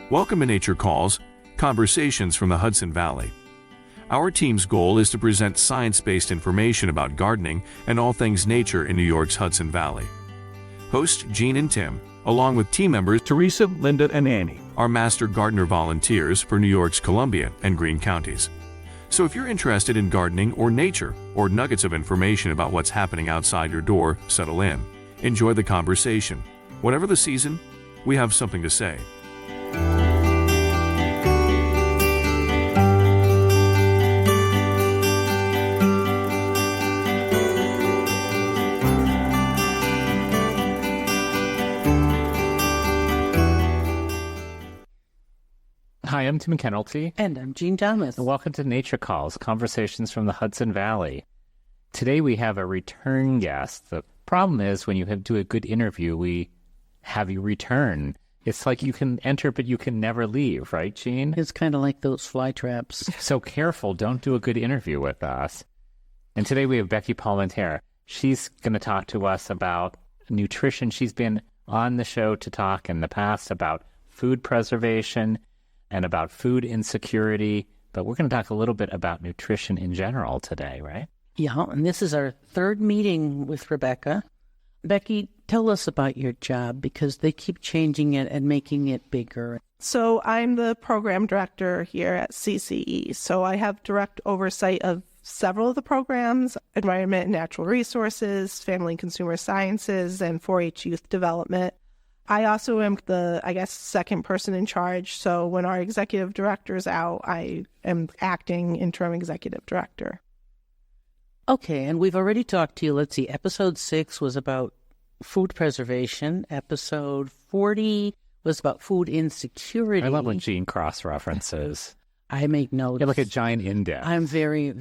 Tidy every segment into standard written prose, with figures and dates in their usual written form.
Welcome to Nature Calls, Conversations from the Hudson Valley. Our team's goal is to present science-based information about gardening and all things nature in New York's Hudson Valley. Hosts Jean and Tim, along with team members Teresa, Linda, and Annie, are master gardener volunteers for New York's Columbia and Greene counties. So if you're interested in gardening or nature, or nuggets of information about what's happening outside your door, settle in. Enjoy the conversation. Whatever the season, we have something to say. Hi, I'm Tim Kennelty. And I'm Jean Thomas. And welcome to Nature Calls, Conversations from the Hudson Valley. Today we have a return guest. The problem is when you do a good interview, we have you return. It's like you can enter, but you can never leave, right, Jean? It's kind of like those fly traps. So careful, don't do a good interview with us. And today we have Becky Parmentier. She's going to talk to us about nutrition. She's been on the show to talk in the past about food preservation and about food insecurity, but we're going to talk a little bit about nutrition in general today, right? Yeah, and this is our third meeting with Rebecca. Becky, tell us about your job, because they keep changing it and making it bigger. So I'm the program director here at CCE. So I have direct oversight of several of the programs: environment and natural resources, family and consumer sciences, and 4-H youth development. I also am the, second person in charge. So when our executive director is out, I am acting interim executive director. Okay, and we've already talked to you. Let's see, episode 6 was about food preservation. Episode 40 was about food insecurity. I love when Jean cross-references. I make notes. You're like a giant index. I'm very,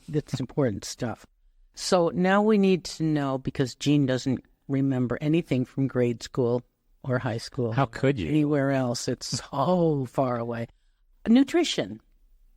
it's important stuff. So now we need to know, because Jean doesn't remember anything from grade school or high school. How could you? Anywhere else. It's so far away. Nutrition.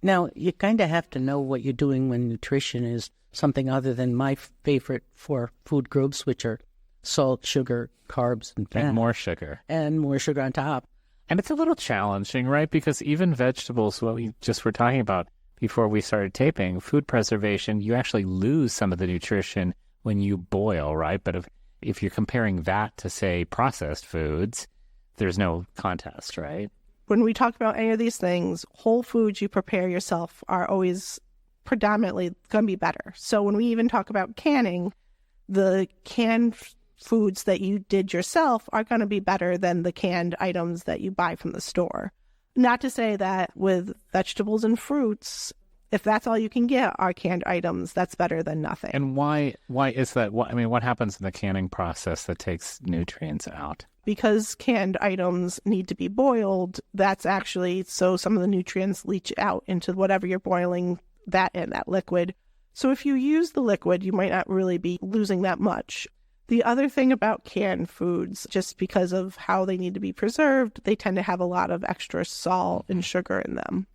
Now, you kind of have to know what you're doing when nutrition is something other than my favorite 4 food groups, which are salt, sugar, carbs, and fat. And more sugar. And more sugar on top. And it's a little challenging, right? Because even vegetables, what we just were talking about before we started taping, food preservation, you actually lose some of the nutrition when you boil, right? But if you're comparing that to, say, processed foods, there's no contest, right? When we talk about any of these things, whole foods you prepare yourself are always predominantly going to be better. So when we even talk about canning, the canned foods that you did yourself are going to be better than the canned items that you buy from the store. Not to say that with vegetables and fruits, if that's all you can get are canned items, that's better than nothing. And why is that? What happens in the canning process that takes nutrients out? Because canned items need to be boiled, that's actually so some of the nutrients leach out into whatever you're boiling that in, that liquid. So if you use the liquid, you might not really be losing that much. The other thing about canned foods, just because of how they need to be preserved, they tend to have a lot of extra salt and sugar in them.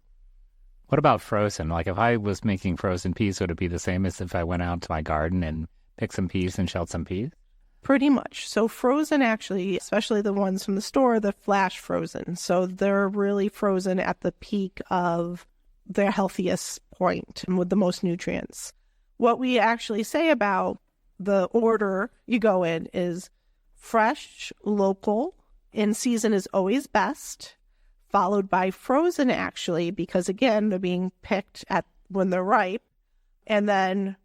What about frozen? Like if I was making frozen peas, would it be the same as if I went out to my garden and picked some peas and shelled some peas? Pretty much. So frozen, actually, especially the ones from the store, they're flash frozen. So they're really frozen at the peak of their healthiest point and with the most nutrients. What we actually say about the order you go in is fresh, local, in season is always best, followed by frozen, actually, because again, they're being picked at when they're ripe, and then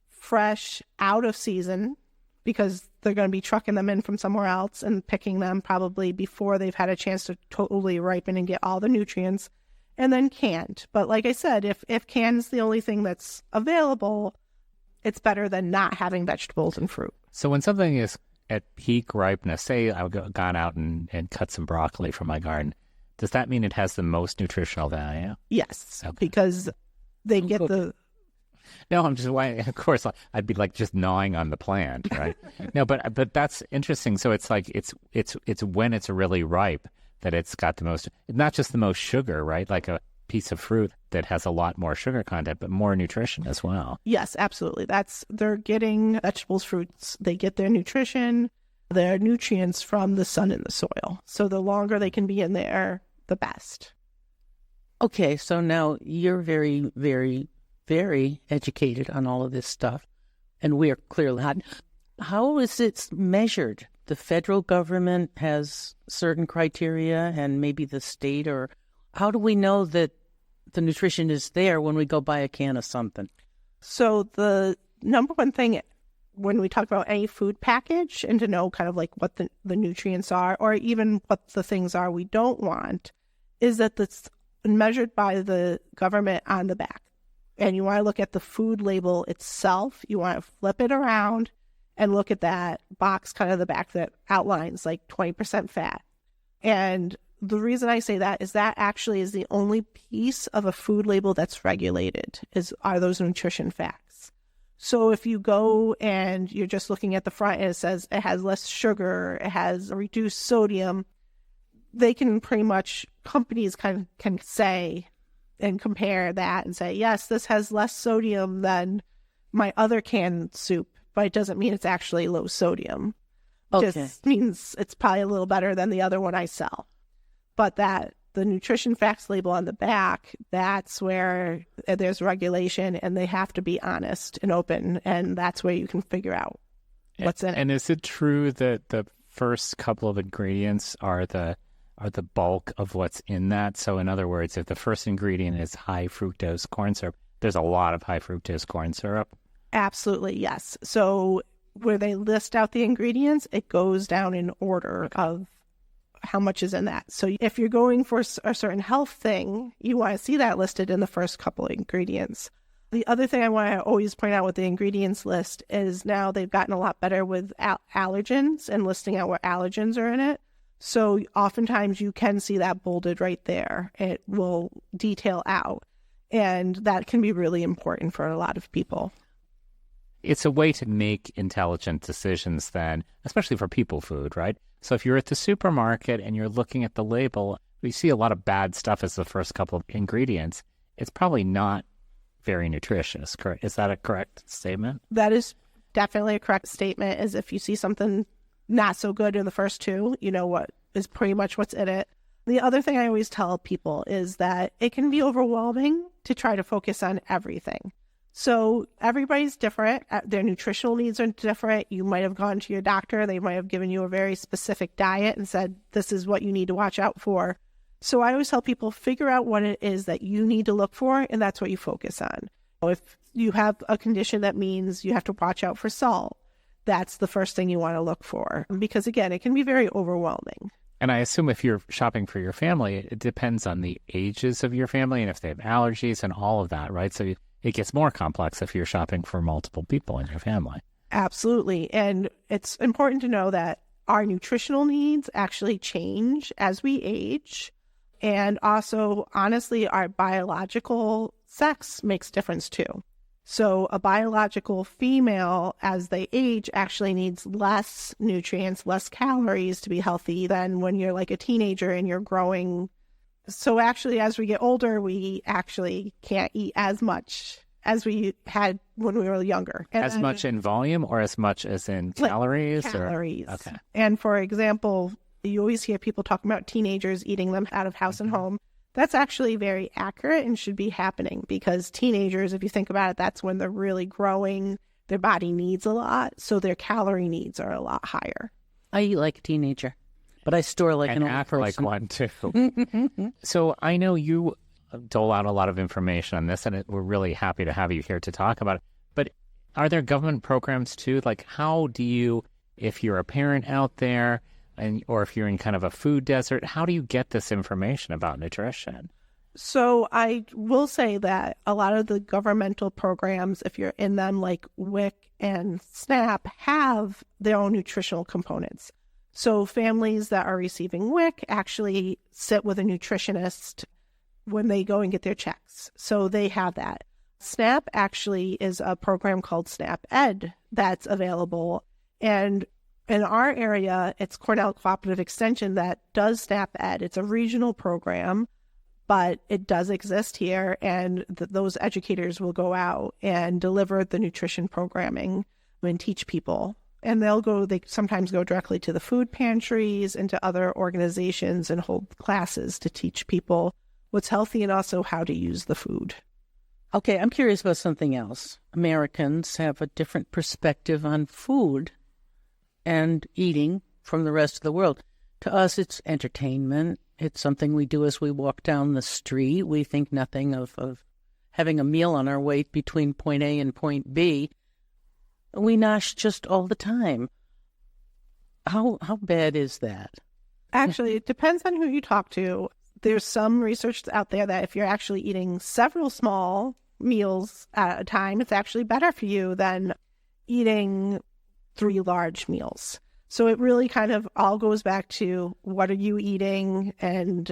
fresh out of season, because they're going to be trucking them in from somewhere else and picking them probably before they've had a chance to totally ripen and get all the nutrients, and then canned. But like I said, if canned is the only thing that's available, it's better than not having vegetables and fruit. So when something is at peak ripeness, say I've gone out and cut some broccoli from my garden, does that mean it has the most nutritional value? Yes, okay. Because they get the... No, I'm just, of course, I'd be like just gnawing on the plant, right? No, but that's interesting. So it's like, it's when it's really ripe that it's got the most, not just the most sugar, right? Like a piece of fruit that has a lot more sugar content, but more nutrition as well. Yes, absolutely. They're getting vegetables, fruits, they get their nutrition, their nutrients from the sun and the soil. So the longer they can be in there, the best. Okay, so now you're very, very, very educated on all of this stuff, and we are clearly not. How is it measured? The federal government has certain criteria, and maybe the state, or how do we know that the nutrition is there when we go buy a can of something? So the number one thing when we talk about any food package, and to know kind of like what the nutrients are, or even what the things are we don't want, is that it's measured by the government on the back. And you want to look at the food label itself. You want to flip it around and look at that box kind of the back that outlines like 20% fat. And the reason I say that is that actually is the only piece of a food label that's regulated, are those nutrition facts. So if you go and you're just looking at the front and it says it has less sugar, it has reduced sodium, they can pretty much, companies can say and compare that and say, yes, this has less sodium than my other canned soup, but it doesn't mean it's actually low sodium. Okay. It just means it's probably a little better than the other one I sell. But that the nutrition facts label on the back, that's where there's regulation, and they have to be honest and open, and that's where you can figure out what's in it. And is it true that the first couple of ingredients are the bulk of what's in that? So in other words, if the first ingredient is high fructose corn syrup, there's a lot of high fructose corn syrup? Absolutely, yes. So where they list out the ingredients, it goes down in order of how much is in that. So if you're going for a certain health thing, you want to see that listed in the first couple of ingredients. The other thing I want to always point out with the ingredients list is now they've gotten a lot better with allergens and listing out what allergens are in it. So oftentimes you can see that bolded right there. It will detail out. And that can be really important for a lot of people. It's a way to make intelligent decisions then, especially for people food, right? So if you're at the supermarket and you're looking at the label, we see a lot of bad stuff as the first couple of ingredients. It's probably not very nutritious, correct? Is that a correct statement? That is definitely a correct statement, is if you see something not so good in the first two, you know what is pretty much what's in it. The other thing I always tell people is that it can be overwhelming to try to focus on everything. So everybody's different. Their nutritional needs are different. You might have gone to your doctor. They might have given you a very specific diet and said, this is what you need to watch out for. So I always tell people, figure out what it is that you need to look for, and that's what you focus on. If you have a condition that means you have to watch out for salt, that's the first thing you want to look for. Because again, it can be very overwhelming. And I assume if you're shopping for your family, it depends on the ages of your family and if they have allergies and all of that, right? So it gets more complex if you're shopping for multiple people in your family. Absolutely. And it's important to know that our nutritional needs actually change as we age. And also, honestly, our biological sex makes difference too. So a biological female, as they age, actually needs less nutrients, less calories to be healthy than when you're like a teenager and you're growing. So actually, as we get older, we actually can't eat as much as we had when we were younger. And as much in volume or as much as in calories? Calories. Okay. And for example, you always hear people talking about teenagers eating them out of house and home. That's actually very accurate and should be happening, because teenagers, if you think about it, that's when they're really growing. Their body needs a lot, so their calorie needs are a lot higher. I eat like a teenager, but I store like an old act person. like one too. So I know you dole out a lot of information on this, and we're really happy to have you here to talk about it. But are there government programs too? Like, how do you, if you're a parent out there, or if you're in kind of a food desert, how do you get this information about nutrition? So I will say that a lot of the governmental programs, if you're in them, like WIC and SNAP, have their own nutritional components. So families that are receiving WIC actually sit with a nutritionist when they go and get their checks. So they have that. SNAP actually is a program called SNAP Ed that's available. And in our area, it's Cornell Cooperative Extension that does SNAP Ed. It's a regional program, but it does exist here, and those educators will go out and deliver the nutrition programming and teach people. And they sometimes go directly to the food pantries and to other organizations and hold classes to teach people what's healthy and also how to use the food. Okay, I'm curious about something else. Americans have a different perspective on food and eating from the rest of the world. To us, it's entertainment. It's something we do as we walk down the street. We think nothing of having a meal on our way between point A and point B. We nosh just all the time. How bad is that? Actually, it depends on who you talk to. There's some research out there that if you're actually eating several small meals at a time, it's actually better for you than eating 3 large meals. So it really kind of all goes back to what are you eating, and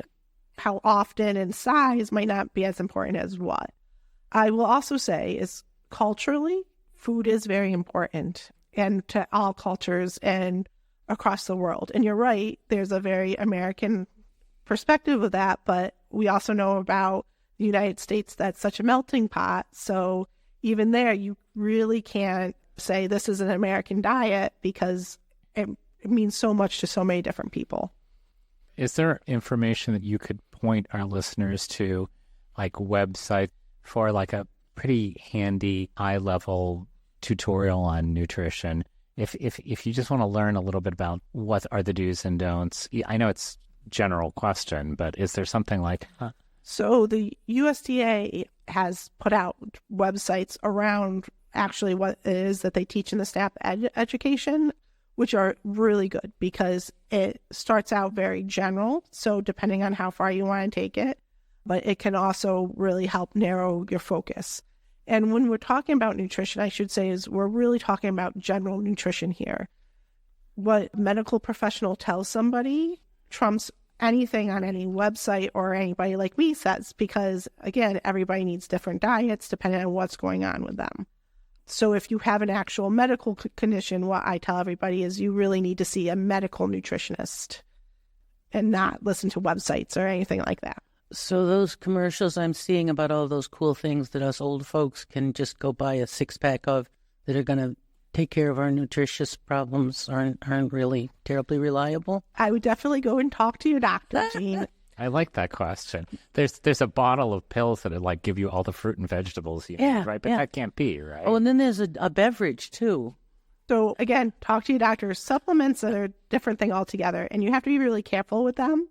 how often and size might not be as important as what. I will also say is culturally, food is very important, and to all cultures and across the world. And you're right, there's a very American perspective of that, but we also know about the United States that's such a melting pot. So even there, you really can't say this is an American diet because it means so much to so many different people. Is there information that you could point our listeners to, like website for like a pretty handy high-level tutorial on nutrition? If you just want to learn a little bit about what are the do's and don'ts, I know it's general question, but is there something like... So the USDA has put out websites around actually what it is that they teach in the SNAP education, which are really good because it starts out very general. So depending on how far you want to take it, but it can also really help narrow your focus. And when we're talking about nutrition, I should say is we're really talking about general nutrition here. What a medical professional tells somebody trumps anything on any website or anybody like me says, because again, everybody needs different diets depending on what's going on with them. So if you have an actual medical condition, what I tell everybody is you really need to see a medical nutritionist and not listen to websites or anything like that. So those commercials I'm seeing about all those cool things that us old folks can just go buy a 6-pack of that are going to take care of our nutritious problems aren't really terribly reliable? I would definitely go and talk to your doctor, Jean. I like that question. There's a bottle of pills that like give you all the fruit and vegetables you need, right? But that can't be, right? Oh, and then there's a beverage too. So again, talk to your doctor. Supplements are a different thing altogether, and you have to be really careful with them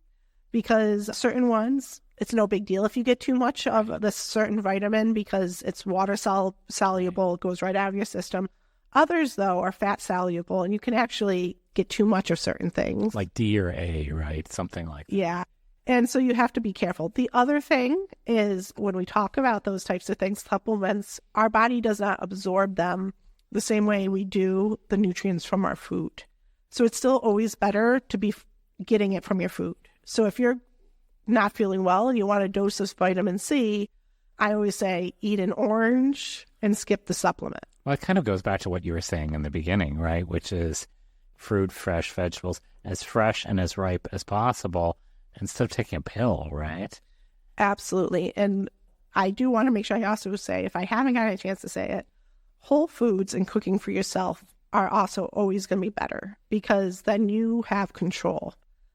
because certain ones, it's no big deal if you get too much of this certain vitamin because it's water soluble, it goes right out of your system. Others, though, are fat soluble, and you can actually get too much of certain things. Like D or A, right? Something like that. Yeah. And so you have to be careful. The other thing is when we talk about those types of things, supplements, our body does not absorb them the same way we do the nutrients from our food. So it's still always better to be getting it from your food. So if you're not feeling well and you want a dose of vitamin C, I always say eat an orange and skip the supplement. Well, it kind of goes back to what you were saying in the beginning, right? Which is fruit, fresh vegetables, as fresh and as ripe as possible instead of taking a pill, right? Absolutely. And I do want to make sure I also say, if I haven't gotten a chance to say it, whole foods and cooking for yourself are also always going to be better because then you have control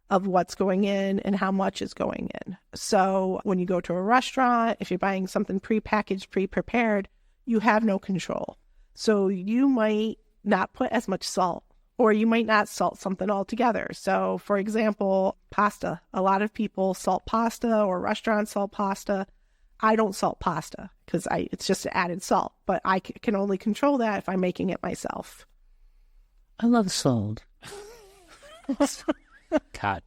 of what's going in and how much is going in. So when you go to a restaurant, if you're buying something prepackaged, pre-prepared, you have no control. So you might not put as much salt, or you might not salt something altogether. So for example, pasta. A lot of people salt pasta or restaurants salt pasta. I don't salt pasta because it's just added salt, but I can only control that if I'm making it myself. I love salt. God.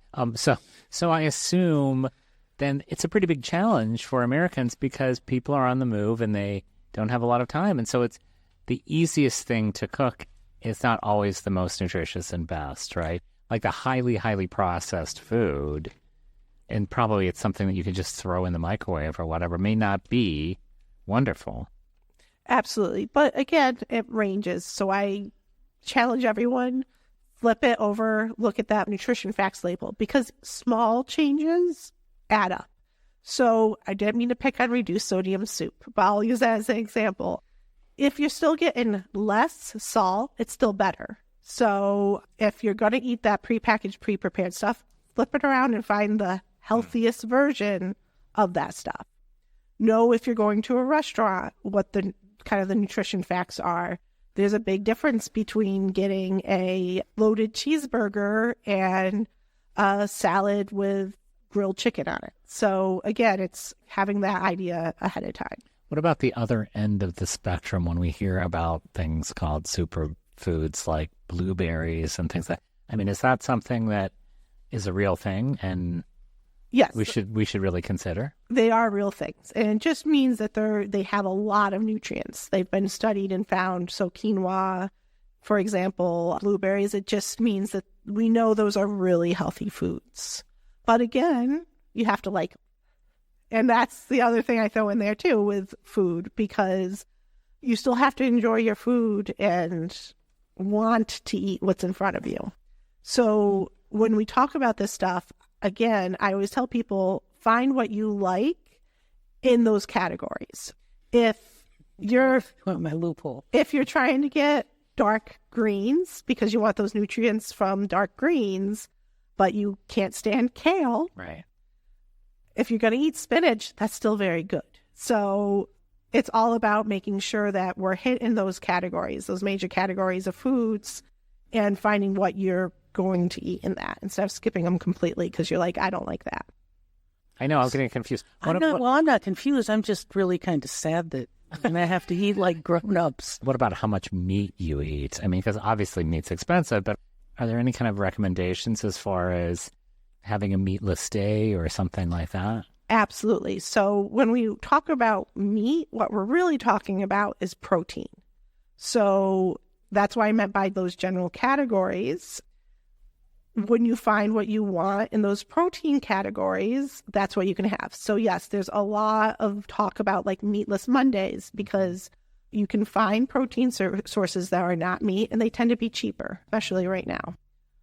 So I assume then it's a pretty big challenge for Americans because people are on the move and they don't have a lot of time. And so it's the easiest thing to cook is not always the most nutritious and best, right? Like the highly, highly processed food, and probably it's something that you can just throw in the microwave or whatever, may not be wonderful. Absolutely. But again, it ranges. So I challenge everyone, flip it over, look at that nutrition facts label because small changes add up. So I didn't mean to pick on reduced sodium soup, but I'll use that as an example. If you're still getting less salt, it's still better. So if you're going to eat that prepackaged, pre-prepared stuff, flip it around and find the healthiest version of that stuff. Know if you're going to a restaurant what the kind of the nutrition facts are. There's a big difference between getting a loaded cheeseburger and a salad with grilled chicken on it. So again, it's having that idea ahead of time. What about the other end of the spectrum when we hear about things called superfoods like blueberries and things like that? I mean, is that something that is a real thing and yes, we should really consider? They are real things. And it just means that they have a lot of nutrients. They've been studied and found. So quinoa, for example, blueberries, it just means that we know those are really healthy foods. But again, you have to like them. And that's the other thing I throw in there too with food, because you still have to enjoy your food and want to eat what's in front of you. So when we talk about this stuff, again, I always tell people, find what you like in those categories. If you're my loophole. If you're trying to get dark greens because you want those nutrients from dark greens, but you can't stand kale, right? If you're going to eat spinach, that's still very good. So it's all about making sure that we're hitting those categories, those major categories of foods, and finding what you're going to eat in that instead of skipping them completely because you're like, I don't like that. I know, I'm getting confused. I'm not confused. I'm just really kind of sad that I'm going to have to eat like grown-ups. What about how much meat you eat? I mean, because obviously meat's expensive, but are there any kind of recommendations as far as having a meatless day or something like that? Absolutely. So when we talk about meat, what we're really talking about is protein. So that's what I meant by those general categories. When you find what you want in those protein categories, that's what you can have. So yes, there's a lot of talk about like meatless Mondays because you can find protein sources that are not meat and they tend to be cheaper, especially right now.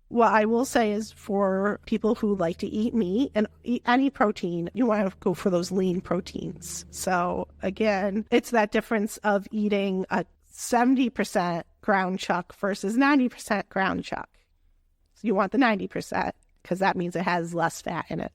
What I will say is for people who like to eat meat and eat any protein, you want to go for those lean proteins. So again, it's that difference of eating a 70% ground chuck versus 90% ground chuck. So you want the 90% because that means it has less fat in it.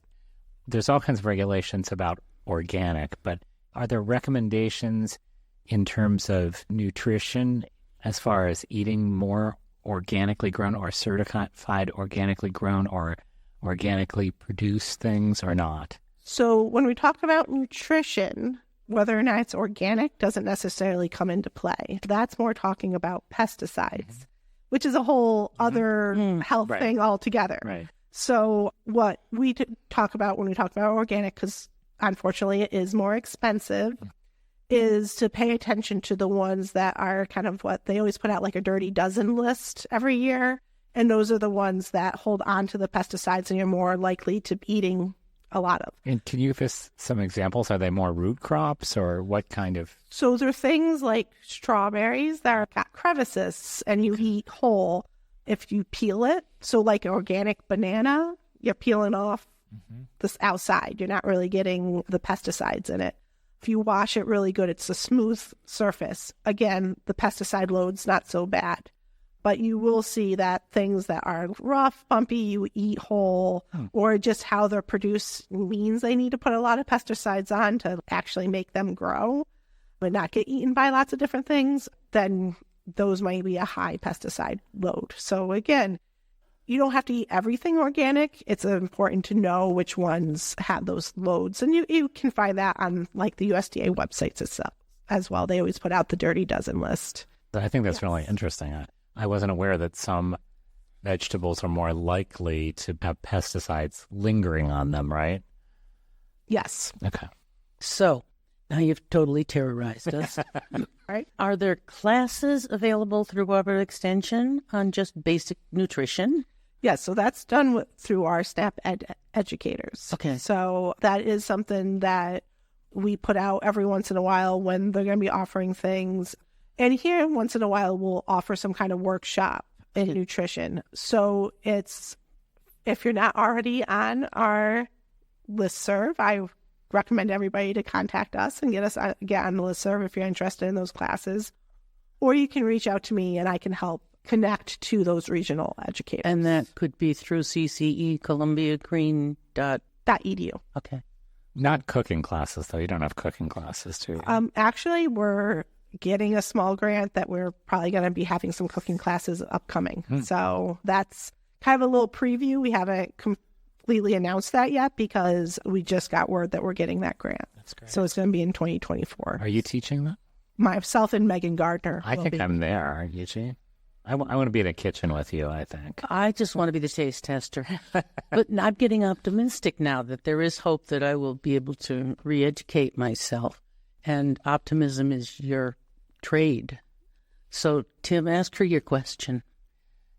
There's all kinds of regulations about organic, but are there recommendations in terms of nutrition as far as eating more organically grown or certified organically grown or organically produced things or not? So when we talk about nutrition, whether or not it's organic doesn't necessarily come into play. That's more talking about pesticides, which is a whole other health thing altogether. Right. So what we talk about when we talk about organic, because unfortunately it is more expensive, is to pay attention to the ones that are kind of what they always put out like a dirty dozen list every year. And those are the ones that hold on to the pesticides and you're more likely to be eating a lot of. And can you give us some examples? Are they more root crops or what kind of? So there are things like strawberries that are got crevices and you eat whole if you peel it. So like an organic banana, you're peeling off this outside. You're not really getting the pesticides in it. If you wash it really good, it's a smooth surface. Again, the pesticide load's not so bad. But you will see that things that are rough, bumpy, you eat whole, or just how they're produced means they need to put a lot of pesticides on to actually make them grow but not get eaten by lots of different things, then those might be a high pesticide load. So again, you don't have to eat everything organic. It's important to know which ones have those loads. And you can find that on like the USDA websites itself as well. They always put out the dirty dozen list. I think that's really interesting. I wasn't aware that some vegetables are more likely to have pesticides lingering on them, right? Yes. Okay. So now you've totally terrorized us. Right. Are there classes available through Hubbard Extension on just basic nutrition? Yes, so that's done through our SNAP educators. Okay. So that is something that we put out every once in a while when they're going to be offering things. And here, once in a while, we'll offer some kind of workshop in nutrition. So it's, if you're not already on our listserv, I recommend everybody to contact us and get on the listserv if you're interested in those classes. Or you can reach out to me and I can help connect to those regional educators. And that could be through CCE, columbiagreen.edu. Okay. Not cooking classes, though. You don't have cooking classes, do you? Actually, we're getting a small grant that we're probably going to be having some cooking classes upcoming. So that's kind of a little preview. We haven't completely announced that yet because we just got word that we're getting that grant. That's great. So it's going to be in 2024. Are you teaching that? Myself and Megan Gardner. I think I'm there, aren't you, Gene? I want to be in the kitchen with you, I think. I just want to be the taste tester. But I'm getting optimistic now that there is hope that I will be able to re-educate myself. And optimism is your trade. So, Tim, ask her your question.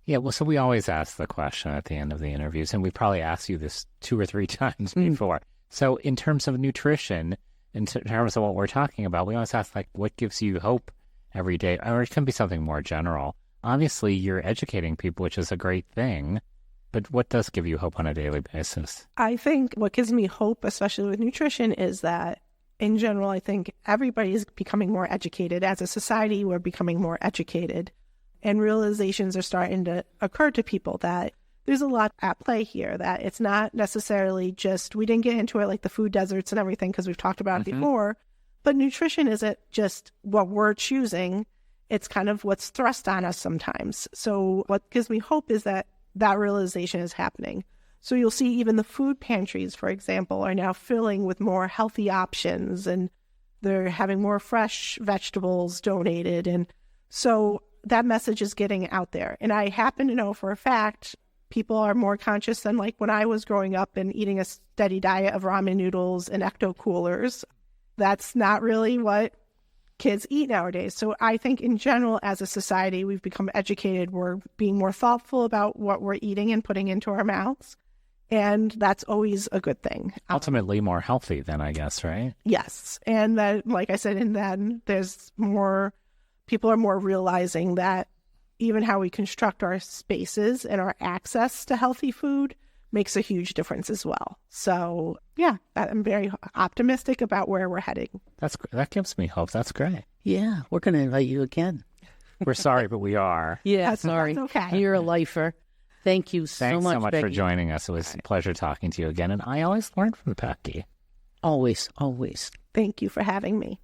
Yeah, well, so we always ask the question at the end of the interviews, and we probably asked you this 2 or 3 times before. So in terms of nutrition, in terms of what we're talking about, we always ask, like, what gives you hope every day? Or it can be something more general. Obviously, you're educating people, which is a great thing, but what does give you hope on a daily basis? I think what gives me hope, especially with nutrition, is that in general, I think everybody is becoming more educated. As a society, we're becoming more educated. And realizations are starting to occur to people that there's a lot at play here, that it's not necessarily just, we didn't get into it like the food deserts and everything because we've talked about it before, but nutrition isn't just what we're choosing. It's kind of what's thrust on us sometimes. So what gives me hope is that that realization is happening. So you'll see even the food pantries, for example, are now filling with more healthy options, and they're having more fresh vegetables donated. And so that message is getting out there. And I happen to know for a fact, people are more conscious than like when I was growing up and eating a steady diet of ramen noodles and ecto coolers. That's not really what kids eat nowadays. So I think in general, as a society, we've become educated. We're being more thoughtful about what we're eating and putting into our mouths. And that's always a good thing. Ultimately more healthy then, I guess, right? Yes. And that, like I said, and then there's more, people are more realizing that even how we construct our spaces and our access to healthy food makes a huge difference as well. So yeah, I'm very optimistic about where we're heading. That gives me hope. That's great. Yeah, we're going to invite you again. We're sorry, but we are. Yeah, sorry. That's okay. You're a lifer. Thank you Thanks so so much Becky. for joining us. It was a pleasure talking to you again. And I always learn from Becky. Always, always. Thank you for having me.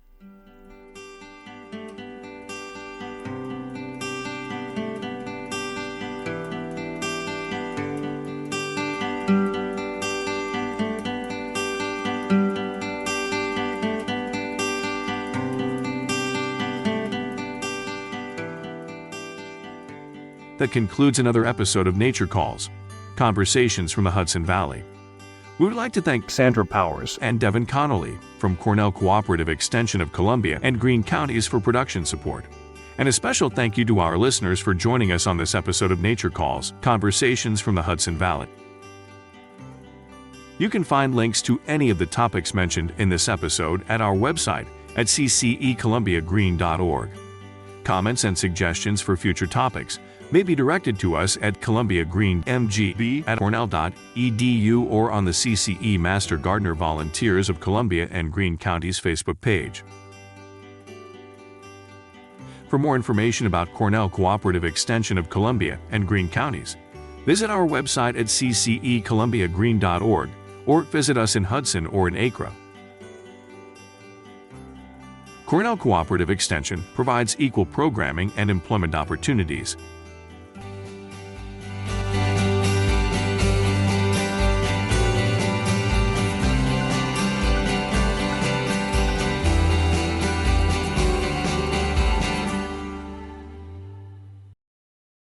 That concludes another episode of Nature Calls, Conversations from the Hudson Valley. We would like to thank Sandra Powers and Devin Connolly from Cornell Cooperative Extension of Columbia and Greene Counties for production support. And a special thank you to our listeners for joining us on this episode of Nature Calls, Conversations from the Hudson Valley. You can find links to any of the topics mentioned in this episode at our website at ccecolumbiagreen.org. Comments and suggestions for future topics may be directed to us at columbiagreenmgb@cornell.edu or on the CCE Master Gardener Volunteers of Columbia and Greene Counties Facebook page. For more information about Cornell Cooperative Extension of Columbia and Greene Counties, visit our website at ccecolumbiagreen.org or visit us in Hudson or in Acra. Cornell Cooperative Extension provides equal programming and employment opportunities